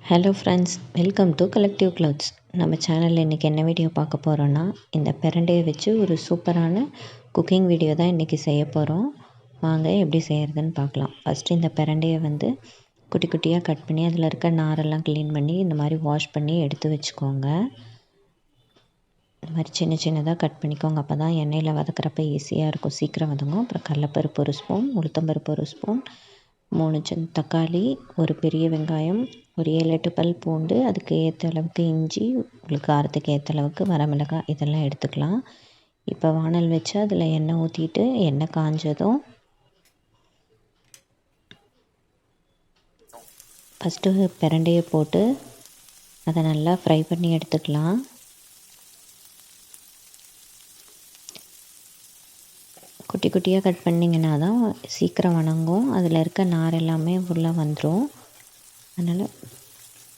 Hello friends, welcome to collective clouds. நம்ம சேனலில் இன்றைக்கி என்ன வீடியோ பார்க்க போகிறோன்னா, இந்த பிரண்டையை வச்சு ஒரு சூப்பரான குக்கிங் வீடியோ தான் இன்றைக்கி செய்ய போகிறோம். வாங்க எப்படி செய்கிறதுன்னு பார்க்கலாம். ஃபஸ்ட்டு இந்த பிரண்டையை குட்டி குட்டியாக கட் பண்ணி அதில் இருக்க நாரெல்லாம் க்ளீன் பண்ணி இந்த மாதிரி வாஷ் பண்ணி எடுத்து வச்சுக்கோங்க. இந்த மாதிரி சின்ன சின்னதாக கட் பண்ணிக்கோங்க. அப்போ தான் எண்ணெயில் வதக்கிறப்ப ஈஸியாக இருக்கும், சீக்கிரம் வதங்கும். அப்புறம் கடலப்பருப்பு ஒரு ஸ்பூன், உளுத்தம்பருப்பு ஒரு ஸ்பூன், 3 தக்காளி, ஒரு பெரிய வெங்காயம், ஒரு 7-8 பல் பூண்டு, அதுக்கு ஏற்ற அளவுக்கு இஞ்சி, உங்களுக்கு காரத்துக்கு ஏற்ற அளவுக்கு வரமிளகாய் இதெல்லாம் எடுத்துக்கலாம். இப்போ வானல் வச்சு அதில் எண்ணெய் ஊற்றிட்டு எண்ணெய் காஞ்சதும் ஃபஸ்ட்டு பிரண்டையை போட்டு அதை நல்லா ஃப்ரை பண்ணி எடுத்துக்கலாம். குட்டி குட்டியாக கட் பண்ணிங்கன்னா தான் சீக்கிரம் வணங்கும். அதில் இருக்க நார் எல்லாமே உள்ளே வந்துடும். அதனால்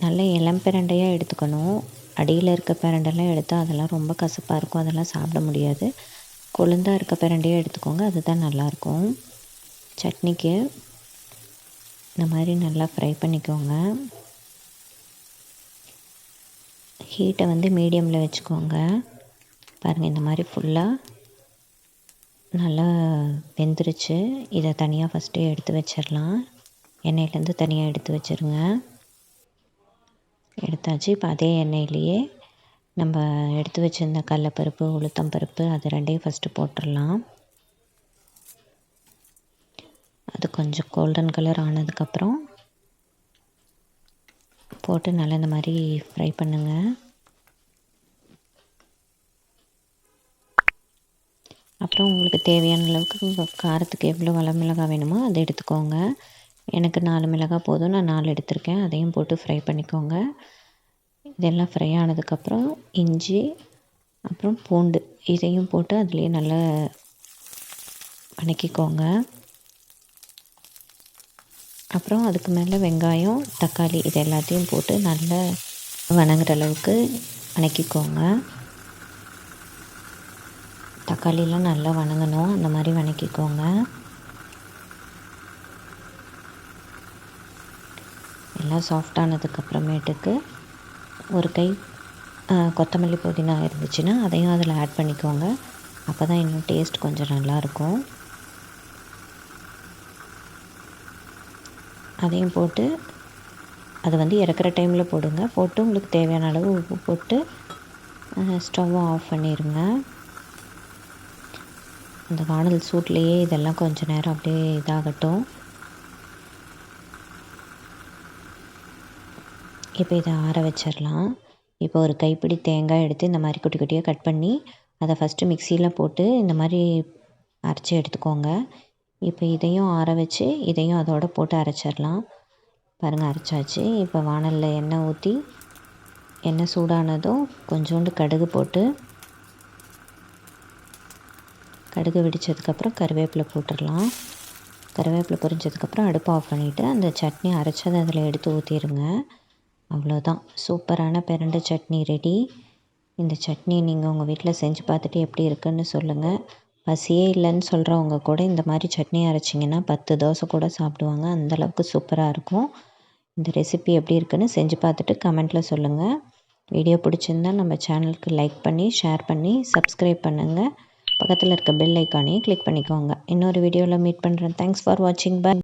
நல்ல இளம் பிரண்டையாக எடுத்துக்கணும். அடியில் இருக்க பிரண்டைலாம் எடுத்தால் அதெல்லாம் ரொம்ப கசப்பாக இருக்கும், அதெல்லாம் சாப்பிட முடியாது. கொழுந்தாக இருக்க பிரண்டையாக எடுத்துக்கோங்க, அதுதான் நல்லாயிருக்கும். சட்னிக்கு இந்த மாதிரி நல்லா ஃப்ரை பண்ணிக்கோங்க. ஹீட்டை மீடியமில் வச்சுக்கோங்க. பாருங்கள், இந்த மாதிரி ஃபுல்லாக நல்லா வெந்துருச்சு. இதை தனியாக ஃபஸ்ட்டு எடுத்து வச்சிடலாம். எண்ணெயிலேருந்து தனியாக எடுத்து வச்சுருங்க. எடுத்தாச்சு. இப்போ அதே எண்ணெயிலேயே நம்ம எடுத்து வச்சுருந்த கடலப்பருப்பு, உளுத்தம்பருப்பு அது ரெண்டையும் ஃபஸ்ட்டு போட்டுடலாம். அது கொஞ்சம் கோல்டன் கலர் ஆனதுக்கப்புறம் போட்டு நல்லா இந்த மாதிரி ஃப்ரை பண்ணுங்கள். அப்புறம் உங்களுக்கு தேவையான அளவுக்கு காரத்துக்கு எவ்வளோ வரமிளகாய் வேணுமோ அதை எடுத்துக்கோங்க. எனக்கு 4 மிளகாய் போதும், நான் 4 எடுத்திருக்கேன். அதையும் போட்டு ஃப்ரை பண்ணிக்கோங்க. இதெல்லாம் ஃப்ரை ஆனதுக்கப்புறம் இஞ்சி, அப்புறம் பூண்டு இதையும் போட்டு அதுலேயே நல்லா வணக்கிக்கோங்க. அப்புறம் அதுக்கு மேலே வெங்காயம், தக்காளி இது எல்லாத்தையும் போட்டு நல்லா வணங்குற அளவுக்கு வணக்கிக்கோங்க. தக்காளிலாம் நல்லா வணங்கணும், அந்த மாதிரி வணக்கிக்கோங்க. எல்லாம் சாஃப்டானதுக்கப்புறமேட்டுக்கு ஒரு கை கொத்தமல்லி புதினா இருந்துச்சுன்னா அதையும் அதில் ஆட் பண்ணிக்கோங்க. அப்போ தான் இன்னும் டேஸ்ட் கொஞ்சம் நல்லாயிருக்கும். அதையும் போட்டு அது இறக்குற டைமில் போடுங்க. போட்டு உங்களுக்கு தேவையான அளவு உப்பு போட்டு ஸ்டவ்வை ஆஃப் பண்ணிடுங்க. அந்த வானல் சூட்லேயே இதெல்லாம் கொஞ்சம் நேரம் அப்படியே இதாகட்டும். இப்போ இதை ஆற வச்சிடலாம். இப்போ ஒரு கைப்பிடி தேங்காய் எடுத்து இந்த மாதிரி குட்டி குட்டியாக கட் பண்ணி அதை ஃபஸ்ட்டு மிக்சியில் போட்டு இந்த மாதிரி அரைச்சி எடுத்துக்கோங்க. இப்போ இதையும் ஆற வச்சு இதையும் அதோடு போட்டு அரைச்சிடலாம். பாருங்கள், அரைச்சாச்சு. இப்போ வானலில் எண்ணெய் ஊற்றி எண்ணெய் சூடானதும் கொஞ்சோண்டு கடுகு போட்டு கடுகு வெடித்ததுக்கப்புறம் கருவேப்பிலை போட்டுடலாம். கருவேப்பிலை பொரிஞ்சதுக்கப்புறம் அடுப்பு ஆஃப் பண்ணிவிட்டு அந்த சட்னி அரைச்சதை அதில் எடுத்து ஊற்றிடுங்க. அவ்வளோதான், சூப்பரான பிரண்டை சட்னி ரெடி. இந்த சட்னி நீங்கள் உங்கள் வீட்டில் செஞ்சு பார்த்துட்டு எப்படி இருக்குன்னு சொல்லுங்கள். பசியே இல்லைன்னு சொல்கிறவங்க கூட இந்த மாதிரி சட்னி அரைச்சிங்கன்னா 10 தோசை கூட சாப்பிடுவாங்க, அந்தளவுக்கு சூப்பராக இருக்கும். இந்த ரெசிபி எப்படி இருக்குன்னு செஞ்சு பார்த்துட்டு கமெண்ட்டில் சொல்லுங்கள். வீடியோ பிடிச்சிருந்தா நம்ம சேனலுக்கு லைக் பண்ணி, ஷேர் பண்ணி, சப்ஸ்கிரைப் பண்ணுங்கள். பக்கத்தில் இருக்க பெல் ஐக்கானையும் கிளிக் பண்ணிக்கோங்க. இன்னொரு வீடியோவில் மீட் பண்ணுறேன். தேங்க்ஸ் ஃபார் வாட்சிங். பை.